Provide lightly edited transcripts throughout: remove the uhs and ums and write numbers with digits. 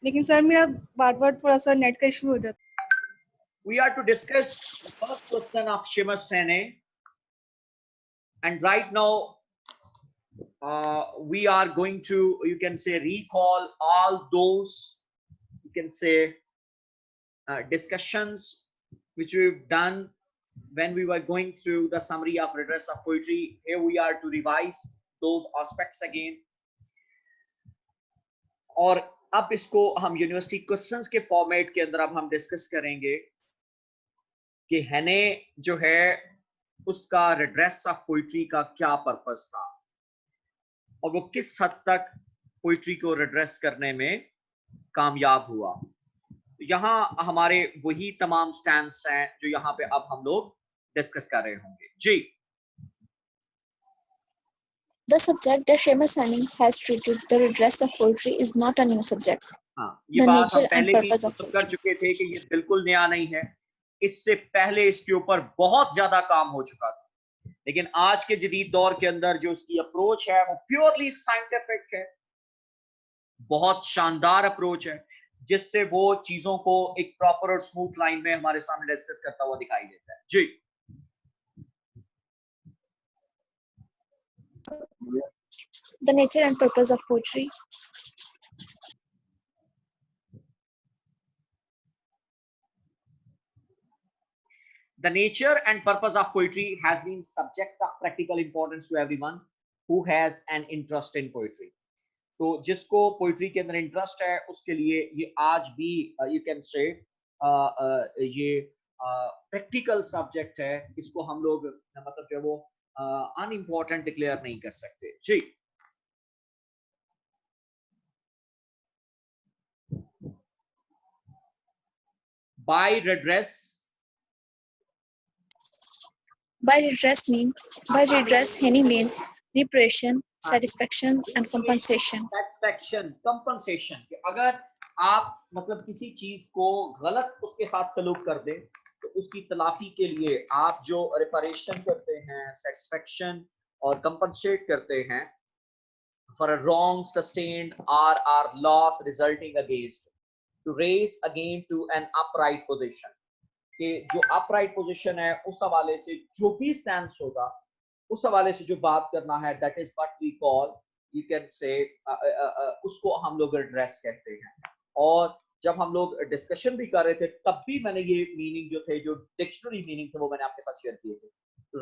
लेकिन सर मेरा बार बार थोड़ा सा नेट का इशू हो जाता है। We are to discuss the first question of Seamus Sene, and right now we are going to, you can say, recall all those, you can say, discussions which we've done when we were going through the summary of redress of poetry. Here we are to revise those aspects again, और अब इसको हम university questions के format के अंदर अब हम discuss करेंगे कि हेने जो है उसका redress ऑफ पोइट्री का क्या पर्पस था और वो किस हद तक पोइट्री को redress करने में कामयाब हुआ। यहाँ हमारे वही तमाम स्टैंड्स हैं जो यहाँ पे अब हम लोग डिस्कस कर रहे होंगे। जी, The subject that Seamus Sene has treated, the redress of poetry, is not a new subject. हाँ, ये The बात हम nature and पहले भी purpose of डिस्कस कर poetry. चुके थे कि ये बिल्कुल नया नहीं है। इससे पहले इसके ऊपर बहुत ज्यादा काम हो चुका था, लेकिन आज के जदीद दौर के अंदर जो उसकी अप्रोच है वो प्योरली साइंटिफिक है, बहुत शानदार अप्रोच है, जिससे वो चीजों को एक प्रॉपर और स्मूथ लाइन में हमारे सामने डिस्कस करता हुआ दिखाई देता है। जी, The nature and purpose of poetry. The nature and purpose of poetry has been subject of practical importance to everyone who has an interest in poetry. तो जिसको पोइट्री के अंदर इंटरेस्ट है उसके लिए ये आज भी यू कैन से ये प्रैक्टिकल सब्जेक्ट है, इसको हम लोग मतलब जो वो अनइम्पोर्टेंट डिक्लेयर नहीं कर सकते। जी, bye redress, By redress, Henny means reparation, satisfaction, and compensation. satisfaction, compensation, कि अगर आप मतलब किसी चीज को गलत उसके साथ सलूक कर दे तो उसकी तलाफी के लिए आप जो रिपरेशन करते हैं, सेटिस्फेक्शन और कंपनसेट करते हैं for a wrong sustained or loss resulting against, to raise again to an upright position, कि जो upright position है उस हवाले से जो भी stance होगा उस हवाले से जो बात करना है, that is what we call, you can say, उसको हम लोग redress कहते हैं। और जब हम लोग डिस्कशन भी कर रहे थे तब भी मैंने ये मीनिंग जो थे, जो डिक्शनरी मीनिंग थे, वो मैंने आपके साथ शेयर किए थे।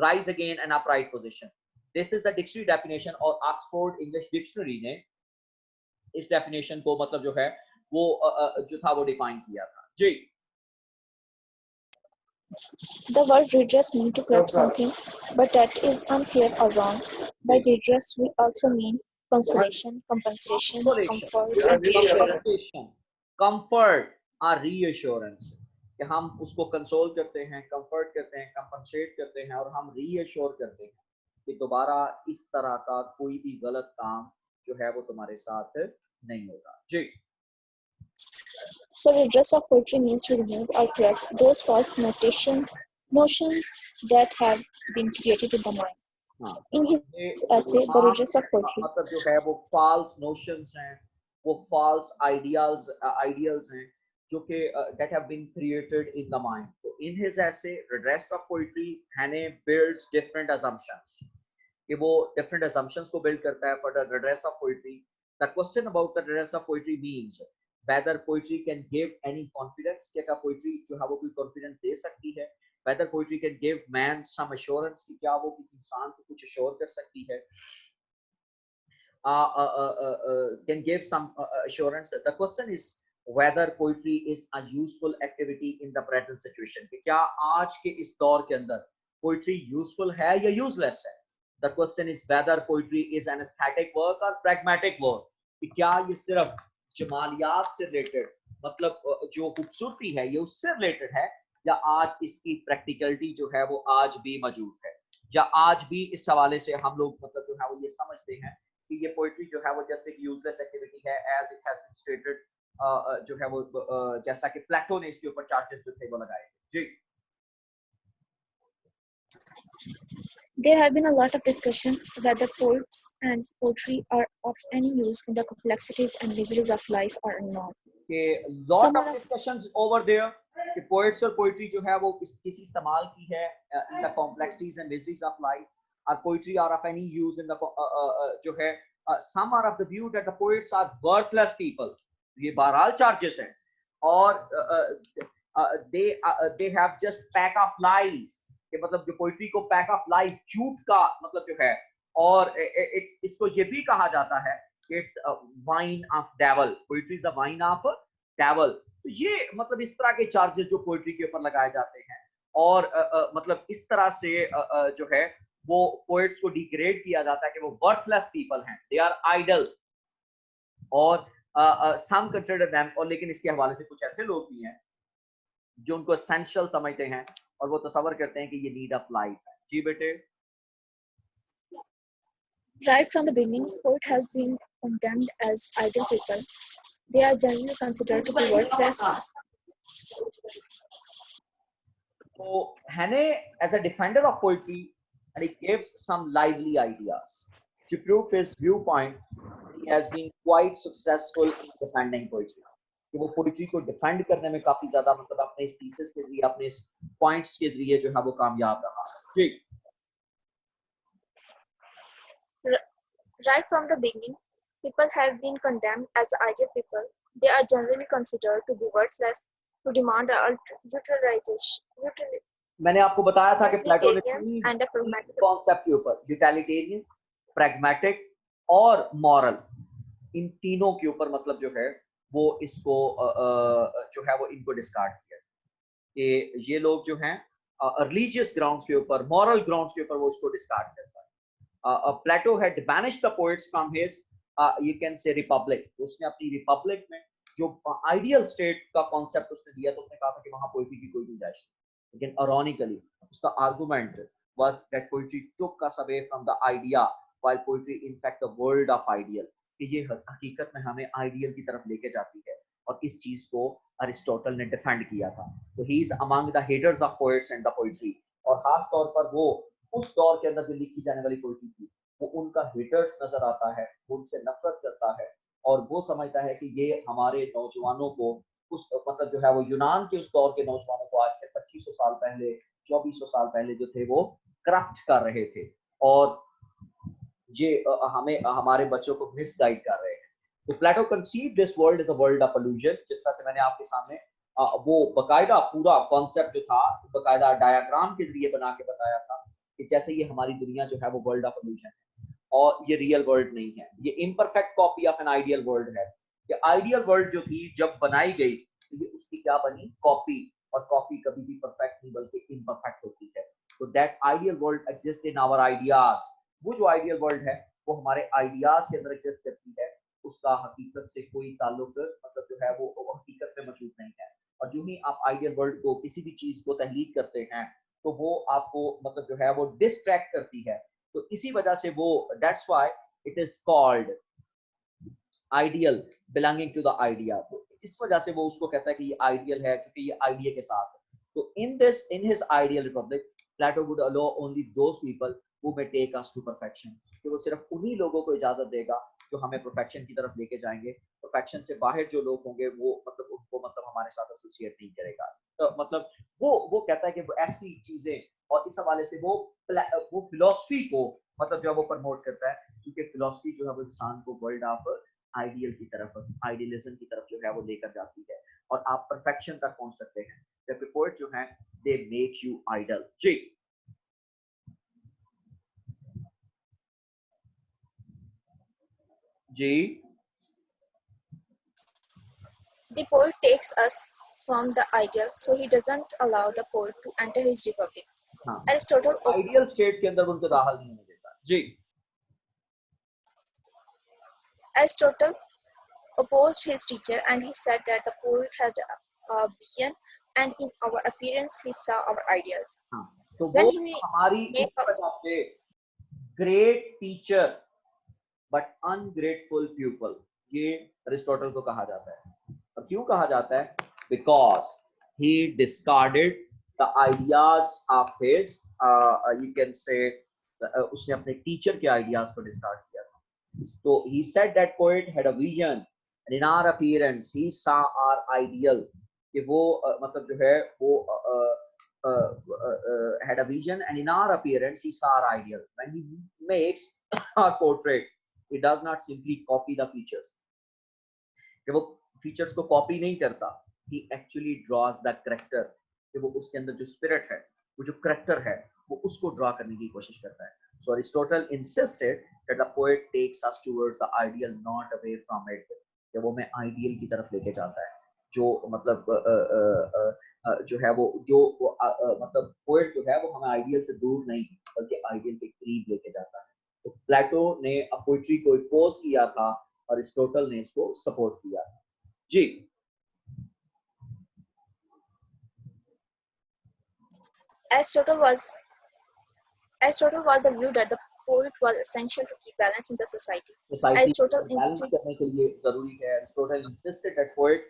Rise again an upright position, this is the dictionary definition, और ऑक्सफोर्ड इंग्लिश डिक्शनरी ने इस डेफिनेशन को मतलब जो है वो जो था वो डिफाइन किया था। जी, The word redress means to correct something, but that is unfair or wrong. By redress, we also mean consolation, compensation, comfort, and reassurance. Comfort और रीअश्योरेंस, कि हम उसको कंसोल करते हैं, कंफर्ट करते हैं, कंपनसेट करते हैं और हम रीअश्योर करते हैं कि दोबारा इस तरह का कोई भी गलत काम जो है वो तुम्हारे साथ नहीं होगा। जी, So redress of poetry means to remove or correct those false notions that have been created in the mind. हाँ, In his essay, The Redress of Poetry, मतलब जो है वो false notions हैं, वो false ideals हैं जो कि that have been created in the mind. So in his essay Redress of Poetry, Hannay builds different assumptions, कि वो different assumptions को build करता है for the redress of poetry. The question about the redress of poetry means whether poetry can give any confidence, कि क्या poetry जो है वो कोई confidence दे सकती है, whether poetry can give man some assurance, कि क्या वो किसी इंसान को कुछ assure कर सकती है, can give some assurance. The question is whether poetry is a useful activity in the present situation, कि क्या आज के इस दौर के अंदर poetry useful है या useless है। The question is whether poetry is an aesthetic work or pragmatic work, कि क्या ये सिर्फ जमालियात से रिलेटेड, मतलब जो खूबसूरती है ये उससे रिलेटेड है, या आज इसकी प्रैक्टिकलिटी जो है वो आज भी मौजूद है, या आज भी इस हवाले से हम लोग मतलब जो है वो ये समझते हैं कि ये पोइट्री जो है वो जैसे एक यूजलेस एक्टिविटी है, as it has been stated, जो है वो जैसा कि प्लेटो ने इसके ऊपर चार्जेस जो थे वो लगाए थे। जी, there have been a lot of discussion whether poets and poetry are of any use in the complexities and miseries of life or not. कि lot Some of are of discussions over there कि poets और poetry जो है वो किसी इस्तेमाल की है in the complexities and mysteries of life, or poetry are of any use in the जो है some are of the view that the poets are worthless people. ये बहरहाल charges हैं और they have just pack of lies कि मतलब जो poetry को पैक ऑफ लाइज झूठ का मतलब जो है और इसको ये भी कहा जाता है कि it's wine of devil, poetry is a wine of devil. तो ये मतलब इस तरह के चार्जेस जो पोइट्री के ऊपर लगाए जाते हैं और मतलब इस तरह से जो है वो पोएट्स को डिग्रेड किया जाता है कि वो वर्थलेस पीपल हैं, दे आर आइडल और सम कंसीडर देम, और लेकिन इसके हवाले से कुछ ऐसे लोग भी हैं जो उनको एसेंशियल समझते हैं और वो तसव्वुर करते हैं कि ये नीड ऑफ लाइफ है। जी बेटे। right from the beginning, poet has been condemned as idle people. They are generally considered to be worthless. So Hannay, as a defender of poetry, and he gives some lively ideas to prove his viewpoint. He has been quite successful in defending poetry. कि वो poetry को defend करने में काफी ज्यादा मतलब अपने इस थीसिस के जरिए, अपने इस पॉइंट्स के जरिए जो है वो कामयाब रहा। जी। Right from the beginning, people have been condemned as idle people. They are generally considered to be worthless, to demand utilization. मैंने आपको बताया था कि प्लेटो ने and a pragmatic कॉन्सेप्ट के ऊपर यूटिलिटेरियन, प्रैग्मेटिक और मॉरल, इन तीनों के ऊपर मतलब जो है वो इसको जो है वो इनको डिस्कार्ड किया कि ये लोग जो हैं रिलीजियस ग्राउंड्स के ऊपर, मॉरल ग्राउंड्स के ऊपर वो इसको डिस्कार्ड करता है। प्लेटो had banished the poets from his you can say republic. उसने अपनी रिपब्लिक में जो आइडियल स्टेट का कॉन्सेप्ट उसने दिया तो उसने कहा था कि वहां पोइट्री की कोई गुंजाइश नहीं, लेकिन ironically उसका argument was that poetry took us away from the idea, while poetry in fact the world of ideal, कि ये हकीकत में हमें आइडियल की तरफ लेके जाती है और इस चीज को अरिस्टोटल ने डिफेंड किया था। तो he is among the haters of poets and the poetry, और खास तौर पर वो उस दौर के अंदर जो लिखी जाने वाली पोएट्री थी वो उनका हेटर्स नजर आता है, वो उनसे नफरत करता है और वो समझता है कि ये हमारे नौजवानों को उस मतलब जो है वो यूनान के उस दौर के नौजवानों को आज से 2500 साल पहले, 2400 साल पहले जो थे वो करप्ट कर रहे थे और ये हमें हमारे बच्चों को मिसगाइड कर रहे हैं। तो Plato conceived this world as a world of illusion, जिस तरह से मैंने आपके सामने वो बकायदा पूरा कॉन्सेप्ट जो था बकायदा डायग्राम के जरिए बना के बताया था कि जैसे ये हमारी दुनिया जो है वो वर्ल्ड ऑफ इल्यूजन है और ये रियल वर्ल्ड नहीं है, ये imperfect copy of an ideal world है। ये आइडियल वर्ल्ड जो थी जब बनाई गई तो ये उसकी क्या बनी, कॉपी, और कॉपी कभी भी परफेक्ट नहीं बल्कि इम्परफेक्ट होती है। तो that ideal world exist in our ideas, वो जो आइडियल वर्ल्ड है वो हमारे आइडियाज के अंदर एग्जिस्ट करती है, उसका हकीकत से कोई ताल्लुक मतलब जो है वो हकीकत में मौजूद नहीं है। और जो ही आप आइडियल वर्ल्ड को किसी भी चीज को तहलील करते हैं तो वो आपको मतलब जो है वो डिस्ट्रैक्ट करती है। तो इसी वजह से वो that's why it is called ideal belonging to the idea. तो इस वजह से वो उसको कहता है कि ये आइडियल है क्योंकि ये आइडिया के साथ है। तो in his ideal republic Plato would allow only those people who may take us to perfection, कि वो सिर्फ उन्हीं लोगों को इजाजत देगा जो हमें परफेक्शन की तरफ लेके जाएंगे। परफेक्शन से बाहर जो लोग होंगे वो मतलब उनको मतलब हमारे साथ एसोसिएट नहीं करेगा। तो मतलब वो कहता है कि वो ऐसी चीजें, और इस हवाले से वो फिलॉसफी को मतलब जो है वो प्रमोट करता है क्योंकि फिलॉसफी जो है वो इंसान को वर्ल्ड ऑफ आइडियल की तरफ, आइडियलिज्म की तरफ जो है वो लेकर जाती है और आप परफेक्शन तक पहुंच सकते हैं। जबकि पोएट जो है दे मेक यू आइडल। जी जी। The poet takes us from the ideal, so he doesn't allow the poet to enter his republic. हाँ, Aristotle आइडियल स्टेट के अंदर उनको दाखिल नहीं होने देता। जी। Aristotle opposed his teacher and he said that the poet had a vision and in our appearance he saw our ideals. हाँ, तो When वो he हमारी gave इस वजह से great teacher but ungrateful pupil, ये अरिस्टोटल को कहा जाता है। और क्यों कहा जाता है? Because he discarded the ideas of his you can say उसने अपने टीचर के आइडियाज को डिस्कार्ड किया था। तो he said that poet had a vision and in our appearance he saw our ideal, कि वो मतलब जो है वो had a vision, and in our appearance he saw our ideal. When he makes our portrait, he does not simply copy the features, कि वो features को copy नहीं करता, he actually draws the character, कि वो उसके अंदर जो स्पिरिट है, वो जो करेक्टर है, वो उसको ड्रा करने की कोशिश करता है. So Aristotle insisted that the poet takes us towards the ideal, not away from it, कि वो हमें आइडियल की तरफ लेके जाता है, जो मतलब जो है वो जो मतलब पोएट जो है वो हमें आइडियल से दूर नहीं बल्कि आइडियल के करीब लेके जाता है. तो प्लेटो ने पोएट्री को अपोज किया था, अरिस्टोटल ने इसको सपोर्ट किया था. जी. Aristotle was the view that the poet was essential to keep balance in the society. Aristotle balance करने के लिए जरूरी है. Aristotle insisted that poet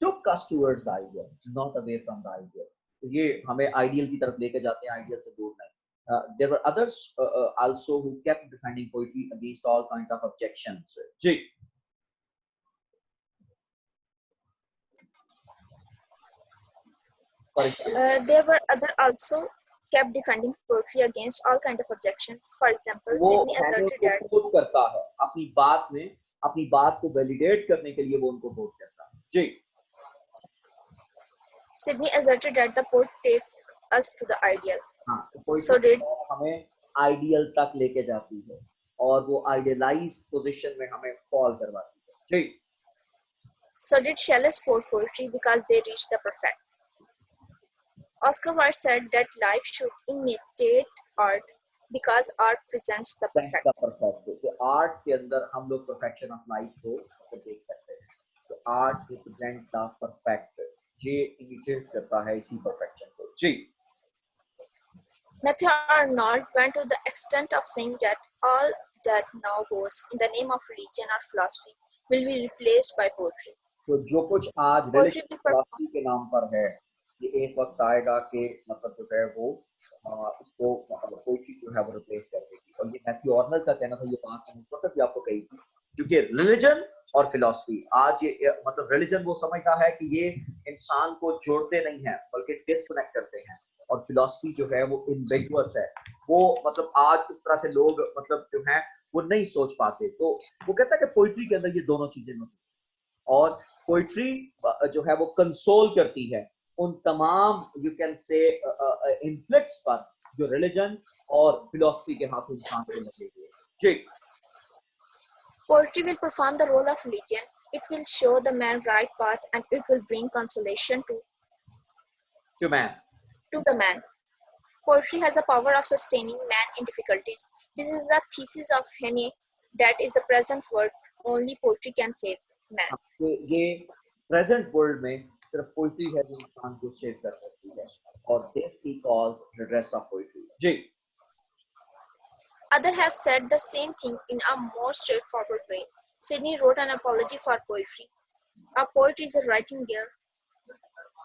took us towards the ideal, not away from the ideal. तो ये हमें ideal की तरफ लेके जाते हैं, आइडियल से दूर नहीं. There were others also who kept defending poetry against all kinds of objections. Ji. There were others also kept defending poetry against all kinds of objections. For example, Sidney asserted that वो करता है अपनी बात में, अपनी बात को validate करने के लिए वो उनको कोट करता है. जी. Sidney asserted that the poet takes us to the ideal. So did हमें आइडियल तक लेके जाती है और वो आइडियलाइज्ड पोजीशन में हमें फॉल करवाती है. जी. So did Shelley support poetry because they reached the perfect. Oscar Wilde said that life should imitate art because art presents the perfect. तो आर्ट के अंदर हम लोग परफेक्शन ऑफ लाइफ को देख सकते हैं. तो आर्ट रिप्रेजेंट द परफेक्ट, ये इमिटेट करता है इसी परफेक्शन को. जी. Matthew Arnold went to the extent of saying that all that now goes in the name of religion or philosophy will be replaced by poetry. तो जो कुछ आज religion philosophy के नाम पर है, ये एक वक्त आएगा कि मतलब जो है वो इसको पोएट्री जो है वो रिप्लेस कर देगी. और ये मैथ्यू आर्नल्ड का कहना था, ये बात मैंने उस वक्त भी आपको कही थी, क्योंकि रिलीजन और फिलॉसफी आज ये मतलब रिलीजन वो समझता है कि ये इंसान को जोड़ते नहीं है बल्कि डिस्कनेक्ट करते हैं, और फिलॉसफी जो है वो इनविजुअस है. वो मतलब आज इस तरह से लोग मतलब जो है वो नहीं सोच पाते. तो वो कहता है कि पोएट्री के अंदर ये दोनों चीजें मौजूद, और पोएट्री जो है वो कंसोल करती है उन तमाम यू कैन से इन्फ्लिक्ट्स पर जो रिलीजन और फिलॉसफी के हाथों इंसान को लगे हुए. जी. Poetry will perform the role of religion. It will show the man right path and it will bring consolation to the man. Poetry has a power of sustaining man in difficulties. This is the thesis of Heine, that is the present world only poetry can save man. ये present world में सिर्फ poetry है जो इंसान को save कर सकती है, और this he calls redress of poetry. जी. Others have said the same thing in a more straightforward way. Sidney wrote an apology for poetry. A poet is a writing girl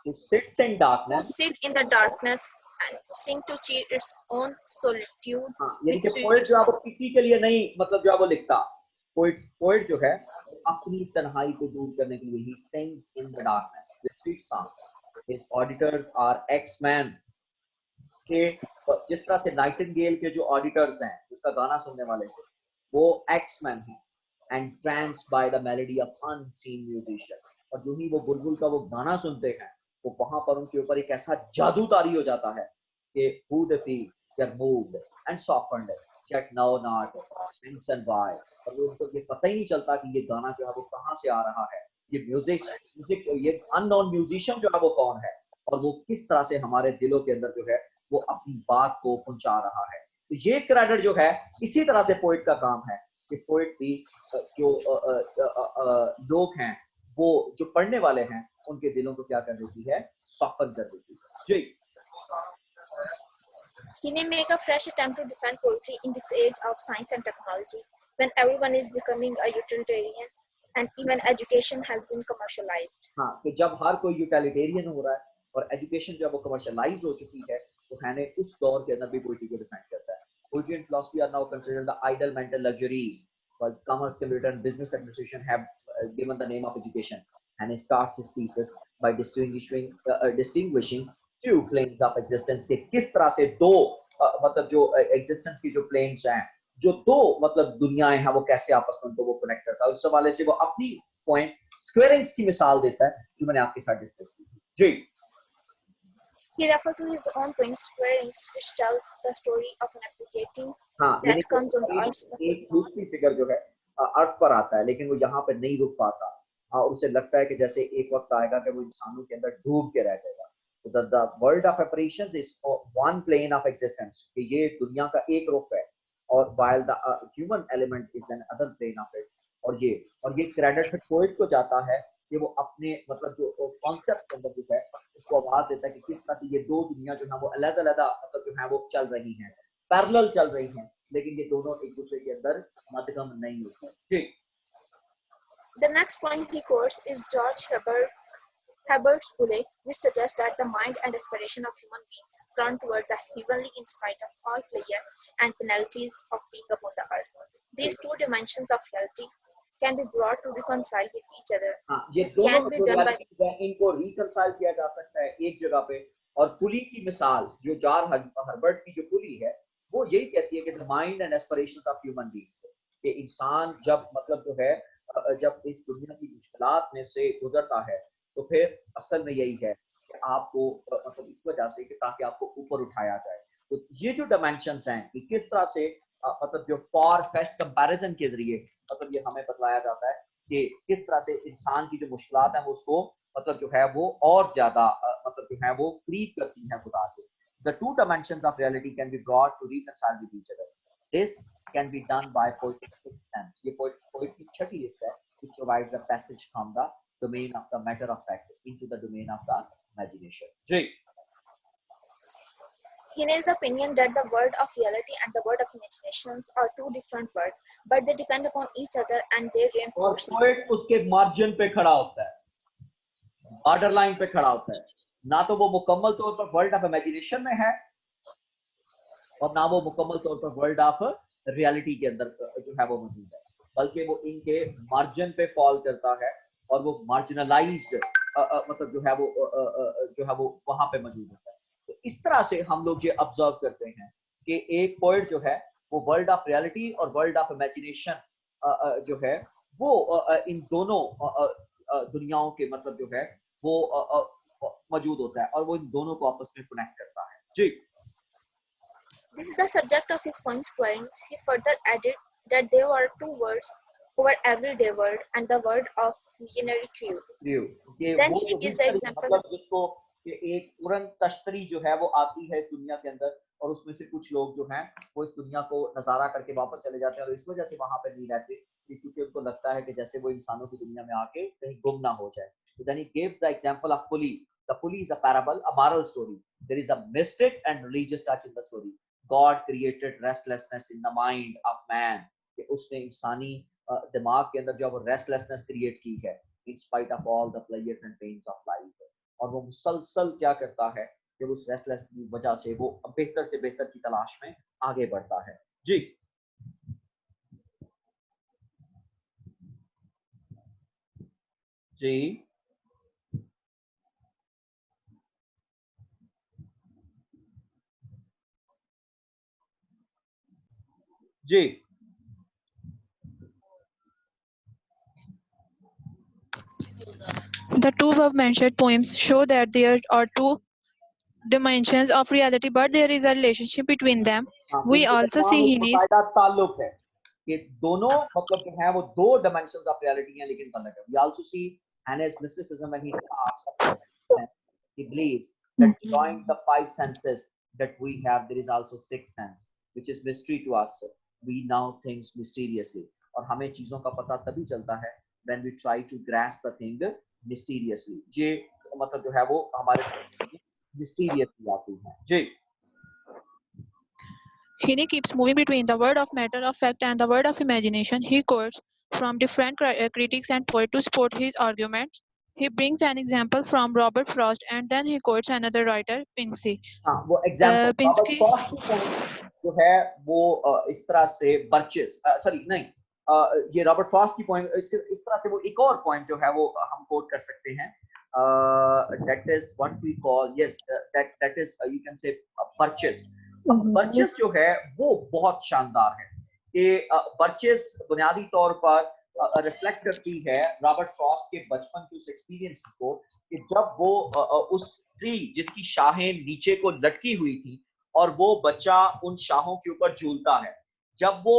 who sits in darkness, who sit in the darkness and sing to cheer its own solitude. यानी कि poet जो है वो किसी के लिए नहीं मतलब जो है वो लिखता. पोएट जो है अपनी तन्हाई को दूर करने के लिए he sings in the darkness with sweet songs. His auditors are ex-men. के जिस तरह से नाइटिंगेल के जो ऑडिटर्स हैं उसका गाना सुनने वाले थे वो एक्स-मैन हैं, and tranced by the melody of unseen musicians. और जो ही वो बुलबुल का वो गाना सुनते हैं वो वहां पर उनके ऊपर एक ऐसा जादू तारी हो जाता है कि who the feet they're moved and softened yet know not whence and why. और वो उनको ये पता ही नहीं चलता कि ये गाना जो है वो कहाँ से आ रहा है, ये म्यूजिक ये अननोन म्यूजिशियन जो है वो कौन है, और वो किस तरह से हमारे दिलों के अंदर जो है वो अपनी बात को पहुंचा रहा है. तो ये क्रेडिट जो है इसी तरह से पोएट का काम है कि पोएट भी जो लोग हैं वो जो पढ़ने वाले हैं उनके दिलों को क्या कर देती है, सॉफ्टन कर देती है. जी. He may make a fresh attempt to defend poetry in this age of science and technology, when everyone is becoming a utilitarian and even education has been commercialized. हाँ, तो जब हर कोई यूटिलिटेरियन हो रहा है और एजुकेशन जब वो कमर्शियलाइज्ड हो चुकी है तो हैने उस दौर के अंदर भी पोएट्री को डिफेंड करता है. Poetry and philosophy are now considered the idle mental luxuries While commerce, computer, and business administration have given the name of education, and he starts his thesis by distinguishing two planes of existence के किस तरह से दो मतलब जो existence की जो planes हैं, जो दो मतलब दुनियाएं हैं, वो कैसे आपस में उनको वो connect करता है। उस हवाले से वो अपनी point squarings की मिसाल देता है जो मैंने आपके साथ डिस्कस की थी। जी। He referred to his own twin squarings, which tell the story of an aggregating हाँ, that comes on the earth. एक दूसरी फिगर जो है अर्थ पर आता है, लेकिन वो यहाँ पे नहीं रुक पाता। हाँ, उसे लगता है कि जैसे एक वक्त आएगा कि वो इंसानों के अंदर डूब के रह जाएगा। तो the world of apparitions is one plane of existence, कि ये दुनिया का एक रुख है, और while the human element is an other plane of it। और ये क्रेडिट पोएट को जाता है कि वो अपने मतलब जो कॉन्सेप्ट के अंदर जो है उसको आवाज देता है कि किस तरह से ये दो दुनिया जो है वो अलग-अलग मतलब जो है वो चल रही हैं, पैरेलल चल रही हैं, लेकिन ये दोनों एक दूसरे के अंदर मदगम नहीं होते। ठीक। The next point he quotes is George Herbert's bullet, which suggests that the mind and aspiration of human beings turn toward the heavenly in spite of all failure and penalties of being upon the earth. These two dimensions of reality can be brought to reconcile with each other. This can be done by इनको reconcile किया जा सकता है एक जगह पे। और पुली की मिसाल जो जॉर्ज हर्बर्ट की जो पुली है वो यही कहती है कि the mind and aspirations of human beings, कि इंसान जब मतलब जो है जब इस दुनिया की मुश्किलात में से गुजरता है तो फिर असल में यही है कि आपको मतलब इस वजह से कि ताकि आपको ऊपर उठाया जाए। तो ये जो डायमेंशंस हैं कि किस तरह से मतलब जो फार फेस्ट कंपैरिजन के जरिए मतलब ये हमें बतलाया जाता है कि किस तरह से इंसान की जो मुश्किलात हैं वो उसको मतलब जो है वो और ज्यादा मतलब जो है वो करीब करती हैं खुदा से। The two dimensions of reality can be brought to reconcile with each other. This can be done by poetic sense. ये poet की छठी हिस्सा है, which provides the passage from the domain of the matter of fact into the domain of the imagination. Ji. His opinion that the world of reality and the world of imaginations are two different worlds, but they depend upon each other and they reinforce each other. और poet उसके margin पे खड़ा होता है, border line पे खड़ा होता है। ना तो वो मुकम्मल तौर पर वर्ल्ड ऑफ इमेजिनेशन में है और ना वो मुकम्मल तौर पर वर्ल्ड ऑफ रियलिटी के अंदर जो है वो मौजूद है, बल्कि वो इनके मार्जिन पे फॉल करता है और वो मार्जिनलाइज्ड मतलब जो है वो वहां पे मौजूद होता है। तो इस तरह से हम लोग ये ऑब्जर्व करते हैं कि एक पोएट जो है वो वर्ल्ड ऑफ रियलिटी और वर्ल्ड ऑफ इमेजिनेशन जो है वो इन दोनों दुनियाओं के मतलब जो है वो मौजूद होता है और वो इन दोनों को आपस में कनेक्ट करता है। जी। This is the subject of his point squarings. He further added that there are two worlds over everyday world and the world of visionary crew. Then he gives the example. मतलब जिसको एक तुरंत तश्तरी जो है वो आती है इस दुनिया के अंदर और उसमें से कुछ लोग जो हैं वो इस दुनिया को नजारा करके वापस चले जाते हैं और इस वजह से वहां पर नहीं रहते क्योंकि उनको लगता है कि जैसे वो इंसानों की दुनिया में आके कहीं गुम ना हो जाए। Then he gives the example of pulley. The pulley is a parable, a moral story. There is a mystic and religious touch in the story. God created restlessness in the mind of man. कि उसने इंसानी दिमाग के अंदर जो वो restlessness create की है in spite of all the pleasures and pains of life. और वो मुसलसल क्या करता है कि उस रेस्टलेस की वजह से वो बेहतर से बेहतर की तलाश में आगे बढ़ता है। जी। जी। जी। The two above-mentioned poems show that there are two dimensions of reality, but there is a relationship between them. We also see Heaney's ताल्लुक है कि दोनों मतलब जो है वो दो dimensions of reality हैं लेकिन अलग है। We also see Heaney's mysticism when he believes that beyond the five senses that we have, there is also sixth sense, which is mystery to us. We now think mysteriously. और हमें चीजों का पता तभी चलता है when we try to grasp the thing mysteriously. ये मतलब जो है वो हमारे mysteriously आती है। जी। Heaney keeps moving between the world of matter of fact and the world of imagination. He quotes from different critics and poets to support his arguments. He brings an example from Robert Frost and then he quotes another writer, Pinksy. हाँ, वो example Robert Frost जो है वो इस तरह से Birches, sorry नहीं ये रॉबर्ट फ्रॉस्ट की पॉइंट, इस तरह से वो एक और पॉइंट जो है वो हम कोट कर सकते हैं, that is what we call, yes, that is you can say purchase. Purchase जो है वो बहुत शानदार है कि परचेस बुनियादी तौर पर रिफ्लेक्ट करती है रॉबर्ट फ्रॉस्ट के बचपन के उस एक्सपीरियंस को, कि जब वो उस ट्री जिसकी शाखें नीचे को लटकी हुई थी और वो बच्चा उन शाखों के ऊपर झूलता है, जब वो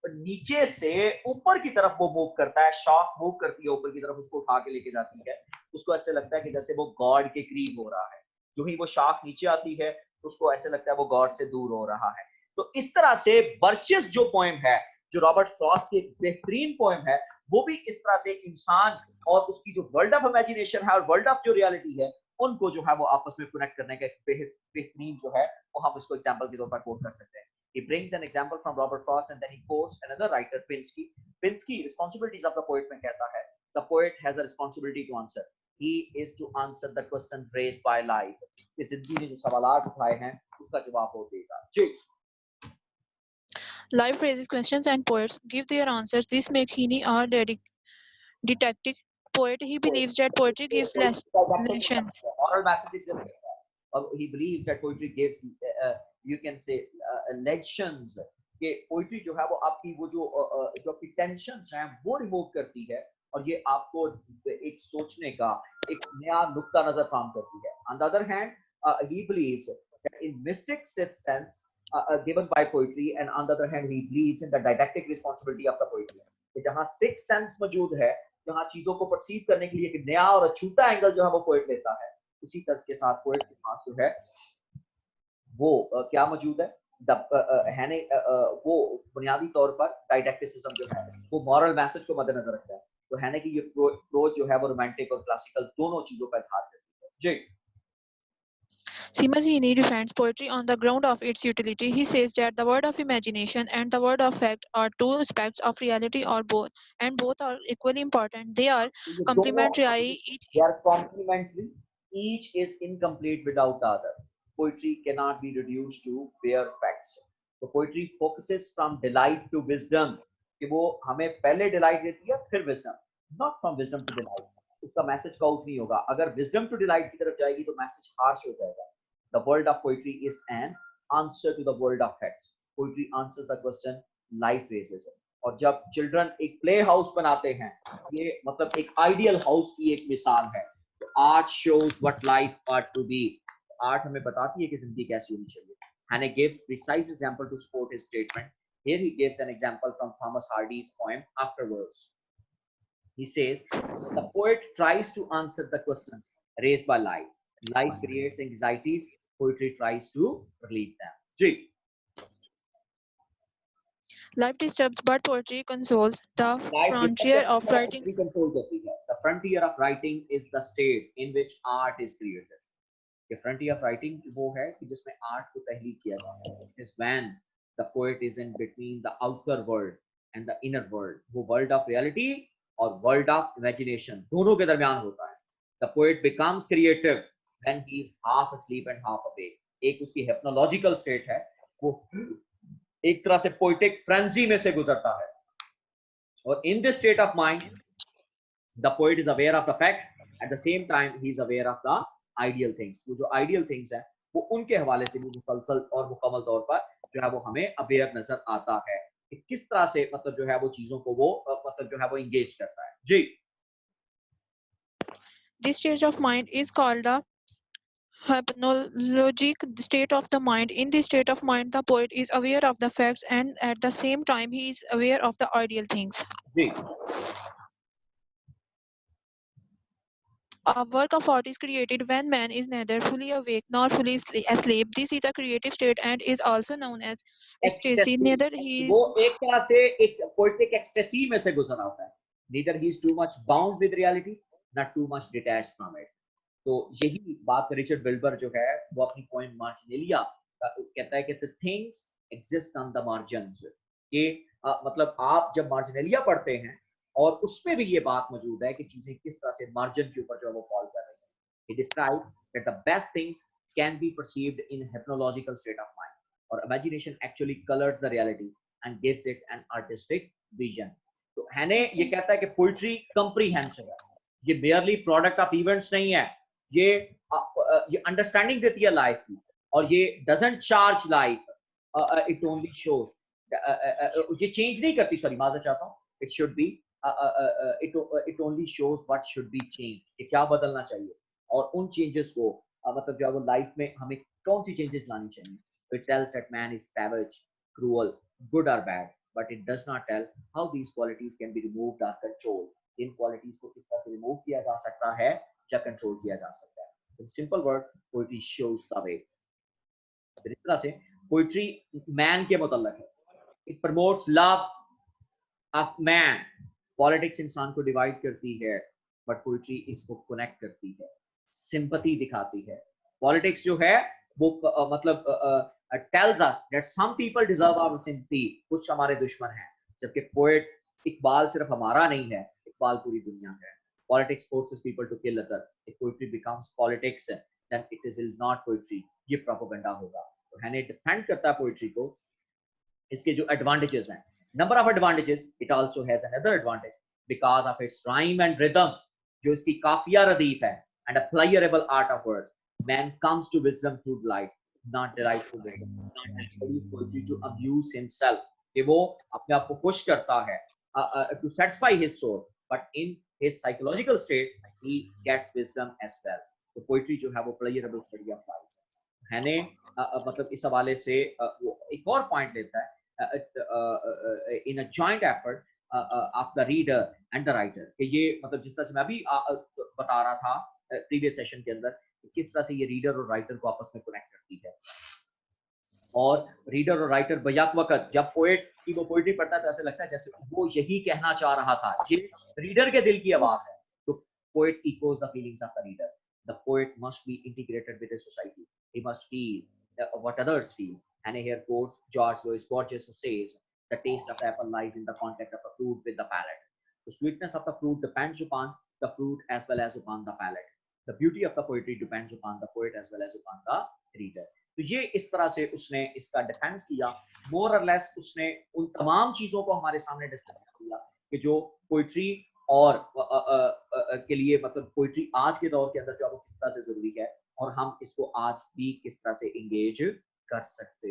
नीचे से ऊपर की तरफ वो मूव करता है, शाख मूव करती है ऊपर की तरफ, उसको उठा के लेके जाती है, उसको ऐसे लगता है कि जैसे वो गॉड के करीब हो रहा है। जो ही वो शाख नीचे आती है उसको ऐसे लगता है वो गॉड से दूर हो रहा है। तो इस तरह से बर्चेस जो पोएम है, जो रॉबर्ट फ्रॉस्ट की एक बेहतरीन पोएम है, वो भी इस तरह से इंसान और उसकी जो वर्ल्ड ऑफ इमेजिनेशन है और वर्ल्ड ऑफ जो रियलिटी है, उनको जो है वो आपस में कनेक्ट करने का एक बेहतरीन जो है वो हम इसको एग्जांपल के तौर पर कोट कर सकते हैं। He brings an example from Robert Frost and then he quotes another writer, Pinsky. Pinsky, responsibilities of the poet में कहता है, the poet has a responsibility to answer. He is to answer the question raised by life. कि जिंदगी ने जो सवालात उठाए हैं उसका जवाब वो देगा। जी। Life raises questions and poets give their answers. This makes Heaney a detective poet. He believes that poetry gives lessons. Moral message just he believes that poetry gives you can say lections, कि poetry जो है वो आपकी वो जो आपकी tensions हैं वो रिमूव करती है और ये आपको एक सोचने का एक नया नुक्ता नजर काम करती है। On the other hand, he believes that in mystic sense given by poetry, and on the other hand he believes in the didactic responsibility of the poetry, कि जहाँ सिक्स सेंस मौजूद है, जहाँ चीजों को परसीव करने के लिए एक नया और अछूता एंगल जो है वो पोएट लेता है, उसी तर्ज के साथ पोएट के पास जो है वो क्या मौजूद है, वो बुनियादी तौर पर डाइडेक्टिसिज्म जो है वो मॉरल मैसेज को मद्देनजर रखता है। तो हैने की ये प्रोज जो है वो रोमांटिक और क्लासिकल दोनों चीजों का इजहार करती है। जी। Seamus Heaney defends poetry on the ground of its utility. He says that the word of imagination and the word of fact are two aspects of reality, or both, and both are equally important. They are complementary. They are complementary. Each is incomplete without the other. Poetry cannot be reduced to bare facts. So poetry focuses from delight to wisdom. कि वो हमें पहले delight देती है फिर wisdom, not from wisdom to delight. उसका message count नहीं होगा। अगर विजडम टू डिलाइट की तरफ जाएगी तो मैसेज हार्श हो जाएगा। The world of poetry is an answer to the world of facts. Poetry answers the question life raises. और जब चिल्ड्रन एक प्ले हाउस बनाते हैं, ये मतलब एक आइडियल हाउस की एक मिसाल है। तो art shows what life ought to be. Art हमें बताती है कि जिंदगी कैसी होनी चाहिए। Hannah gives precise example to support his statement. Here he gives an example from Thomas Hardy's poem Afterwards. He says, the poet tries to answer the questions raised by life. Life creates anxieties. Poetry tries to relieve them. G. Life disturbs, but poetry consoles. The frontier of writing. The frontier of writing is the state in which art is created. The frontier of writing वो है कि जिसमें art को तहलीक किया जाता है. It is when the poet is in between the outer world and the inner world. वो world of reality और world of imagination दोनों के दरमियान होता है. The poet becomes creative when he is half asleep and half awake. एक उसकी hypnological state है, वो एक तरह से poetic frenzy में से गुजरता है. और in this state of mind, the poet is aware of the facts. At the same time, he is aware of the ideal things. वो जो ideal things हैं, वो उनके हवाले से भी मुसलसल और मुकम्मल तौर पर जो है वो हमें अवेयर नजर आता है कि किस तरह से मतलब जो है वो चीजों को वो मतलब जो है वो इंगेज करता है। जी। This state of mind is called the hypnologic state of the mind. In this state of mind, the poet is aware of the facts and at the same time he is aware of the ideal things. Ji. A work of art is created when man is neither fully awake nor fully asleep. This is a creative state and is also known as ecstasy. Neither he is वो एक तरह से एक poetic ecstasy में से गुजर आता है. Neither he is too much bound with reality, not too much detached from it. तो यही बात रिचर्ड विल्बर जो है वो अपनी पोएम मार्जिनेलिया कहता है कि the things exist on the margins. कि मतलब आप जब मार्जिनेलिया पढ़ते हैं और उसमें भी ये बात मौजूद है कि चीजें किस तरह से मार्जिन के ऊपर जो है वो फॉल कर रही हैं। He described that the best things can be perceived in hypnological state of mind, or imagination actually colors the reality and gives it an artistic vision. तो हैने ये कहता है कि पोइट्री कंप्रीहेंसिव है, ये बेयरली प्रोडक्ट ऑफ इवेंट्स नहीं है, ये अंडरस्टैंडिंग देती है लाइफ की, और ये doesn't charge life, it only shows, ये चेंज नहीं करती, सॉरी माजर चाहता हूँ, it should be it only shows what should be change, कि क्या बदलना चाहिए, और उन चेंजेस को मतलब जो है वो लाइफ में हमें कौन सी चेंजेस लानी चाहिए. It tells that man is savage, cruel, good और bad, but it does not tell how these qualities can be removed or controlled. In qualities को किस तरह से remove किया जा सकता है या control किया जा सकता है. In simple word, poetry shows the way. इस तरह से poetry man के मुतल्लिक है. It promotes love of man. Politics इंसान को divide करती है, but poetry इसको connect करती है, sympathy दिखाती है. Politics जो है वो मतलब tells us that some people deserve our sympathy, कुछ हमारे दुश्मन हैं, जबकि पोएट इकबाल सिर्फ हमारा नहीं है, इकबाल पूरी दुनिया है. Politics forces people to kill other. If poetry becomes politics, then it is not poetry. ये propaganda होगा. तो हैने डिफेंड करता है पोएट्री को, इसके जो एडवांटेजेस हैं. Number of advantages, it also has another advantage because of its rhyme and rhythm, जो इसकी काफिया रदीफ है, and a playable art of words. Man comes to wisdom through delight, not derived from wisdom. Man studies poetry to amuse himself, कि वो अपने आप को खुश करता है, to satisfy his soul, but in his psychological state he gets wisdom as well. तो poetry जो है वो playable study of life है ने मतलब इस हवाले से वो एक और पॉइंट लेता है, in a joint effort of the reader and the writer, कि ये मतलब जिस तरह से मैं अभी बता रहा था प्रीवियस सेशन के अंदर, किस तरह से ये रीडर और राइटर को आपस में कनेक्ट करती है. और रीडर और राइटर बयाक वक्त जब पोएट की वो पोएट्री पढ़ता है तो ऐसे लगता है जैसे वो यही कहना चाह रहा था, ये रीडर के दिल की आवाज है. तो poet echoes the feelings of the reader. The poet must be integrated with the society, he must feel what others feel. And here quotes George Luis Borges, who says the taste of apple lies in the contact of a fruit with the palate. The sweetness of the fruit depends upon the fruit as well as upon the palate. The beauty of the poetry depends upon the poet as well as upon the reader. तो ये इस तरह से उसने इसका defence किया, मोर और less उसने उन तमाम चीजों को हमारे सामने डिस्कस किया कि जो पोइट्री और के लिए मतलब पोइट्री आज के दौर के अंदर जो किस तरह से जरूरी है, और हम इसको आज भी किस तरह से एंगेज कर सकते